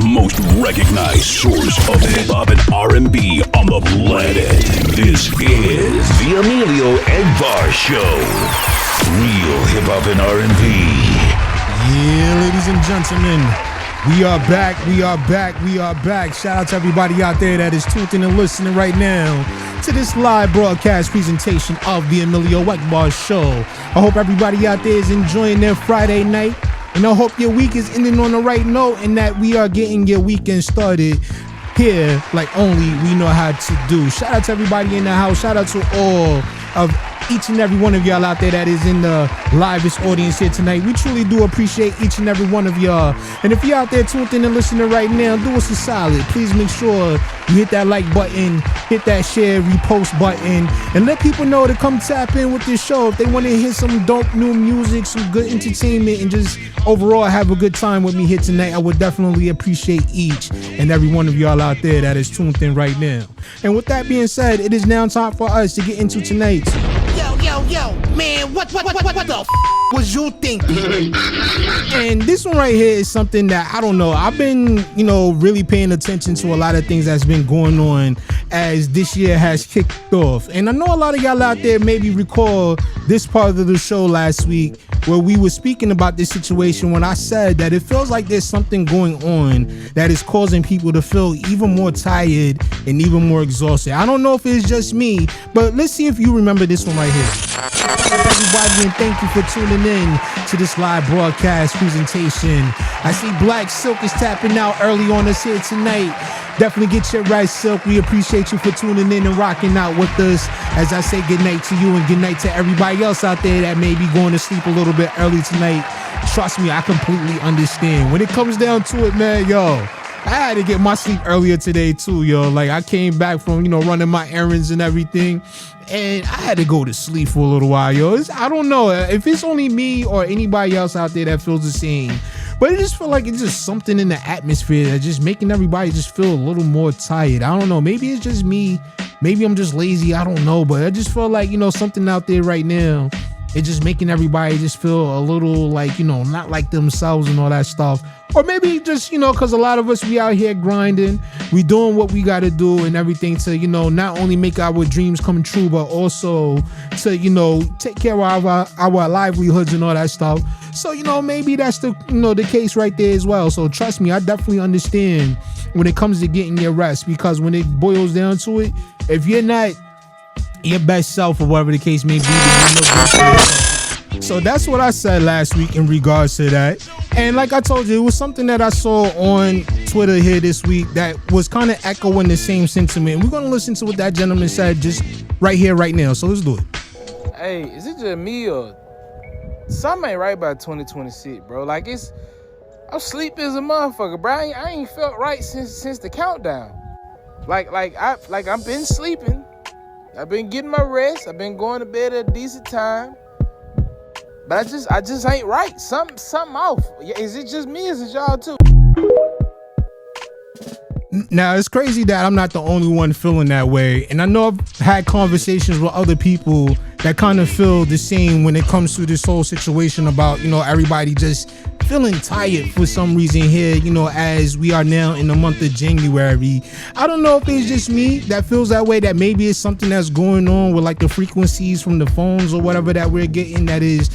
most recognized source of hip-hop and R&B on the planet. This is the EMillio EgBar Show. Real hip-hop and R&B. Yeah, ladies and gentlemen, we are back. Shout out to everybody out there that is tuned in and listening right now to this live broadcast presentation of the EMillio EgBar Show. I hope everybody out there is enjoying their Friday night, and I hope your week is ending on the right note and that we are getting your weekend started here like only we know how to do. Shout out to everybody in the house. Shout out to all of each and every one of y'all out there that is in the livest audience here tonight. We truly do appreciate each and every one of y'all. And if you're out there tuned in and listening right now, do us a solid. Please make sure you hit that like button, hit that share, repost button, and let people know to come tap in with this show. If they want to hear some dope new music, some good entertainment, and just overall have a good time with me here tonight, I would definitely appreciate each and every one of y'all out there that is tuned in right now. And with that being said, it is now time for us to get into tonight's Yo, man, what the was you thinking? And this one right here is something that I don't know. I've been, really paying attention to a lot of things that's been going on as this year has kicked off. And I know a lot of y'all out there maybe recall this part of the show last week where we were speaking about this situation when I said that it feels like there's something going on that is causing people to feel even more tired and even more exhausted. I don't know if it's just me, but let's see if you remember this one right here. Everybody, and thank you for tuning in to this live broadcast presentation. I see Black Silk is tapping out early on us here tonight. Definitely get your right, Silk. We appreciate you for tuning in and rocking out with us. As I say good night to you and good night to everybody else out there that may be going to sleep a little bit early tonight. Trust me, I completely understand. When it comes down to it, man, I had to get my sleep earlier today too, Like I came back from, running my errands and everything, and I had to go to sleep for a little while, I don't know if it's only me or anybody else out there that feels the same, but it just feel like it's just something in the atmosphere that's just making everybody just feel a little more tired. I don't know. Maybe it's just me. Maybe I'm just lazy. I don't know. But I just feel like, something out there right now, it's just making everybody just feel a little like, not like themselves and all that stuff. Or maybe just, because a lot of us, we out here grinding. We doing what we got to do and everything to, not only make our dreams come true, but also to, take care of our livelihoods and all that stuff. So, maybe that's the case right there as well. So trust me, I definitely understand when it comes to getting your rest, because when it boils down to it, if you're not your best self or whatever the case may be, then you're no good for yourself. So that's what I said last week in regards to that. And like I told you, it was something that I saw on Twitter here this week that was kind of echoing the same sentiment. We're going to listen to what that gentleman said just right here, right now. So let's do it. Hey, is it just me or something ain't right by 2026, bro? Like I'm sleepy as a motherfucker, bro. I ain't felt right since the countdown. I've been sleeping. I've been getting my rest. I've been going to bed at a decent time. But I just ain't right. Something off. Is it just me? Is it y'all too? Now, it's crazy that I'm not the only one feeling that way. And I know I've had conversations with other people that kind of feel the same when it comes to this whole situation about, everybody just feeling tired for some reason here, as we are now in the month of January. I don't know if it's just me that feels that way, that maybe it's something that's going on with like the frequencies from the phones or whatever that we're getting that is,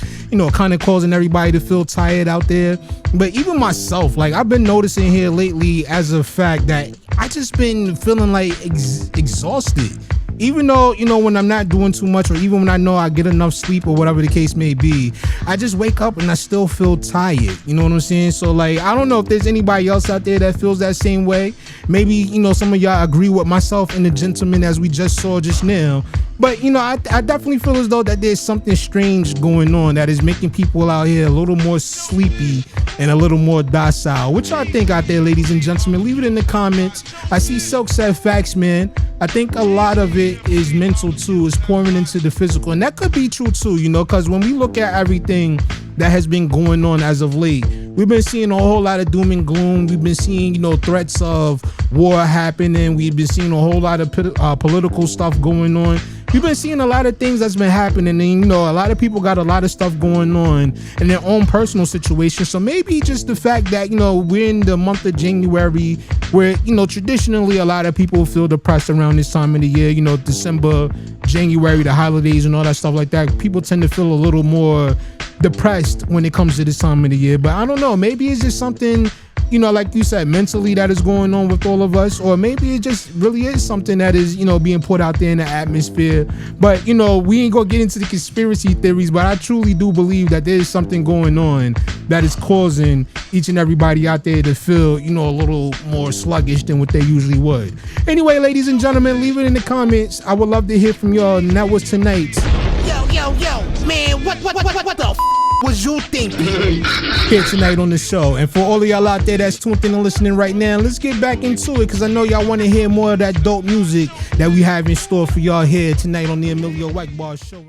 kind of causing everybody to feel tired out there. But even myself, like I've been noticing here lately as a fact that I just been feeling like exhausted. Even though, when I'm not doing too much, or even when I know I get enough sleep or whatever the case may be, I just wake up and I still feel tired. You know what I'm saying? So like, I don't know if there's anybody else out there that feels that same way. Maybe, some of y'all agree with myself and the gentleman as we just saw just now. But, I definitely feel as though that there's something strange going on that is making people out here a little more sleepy and a little more docile. What y'all think out there, ladies and gentlemen? Leave it in the comments. I see Silk said facts, man. I think a lot of it is mental too. It's pouring into the physical. And that could be true too, because when we look at everything that has been going on as of late, we've been seeing a whole lot of doom and gloom. We've been seeing, threats of war happening. We've been seeing a whole lot of political stuff going on. we've been seeing a lot of things that's been happening, and you know, a lot of people got a lot of stuff going on in their own personal situation. So maybe just the fact that, you know, we're in the month of January, where, you know, traditionally a lot of people feel depressed around this time of the year. You know, December, January, the holidays and all that stuff like that. People tend to feel a little more depressed when it comes to this time of the year. But I don't know, maybe it's just something, you know, like you said, mentally that is going on with all of us, or maybe it just really is something that is, you know, being put out there in the atmosphere. But, you know, we ain't gonna get into the conspiracy theories, but I truly do believe that there's something going on that is causing each and everybody out there to feel, you know, a little more sluggish than what they usually would. Anyway, ladies and gentlemen, leave it in the comments. I would love to hear from y'all, and that was tonight. Yo, man, what the was you thinking? Here tonight on the show. And for all of y'all out there that's tuned in and listening right now, let's get back into it, because I know y'all want to hear more of that dope music that we have in store for y'all here tonight on the EMillio EgBar show.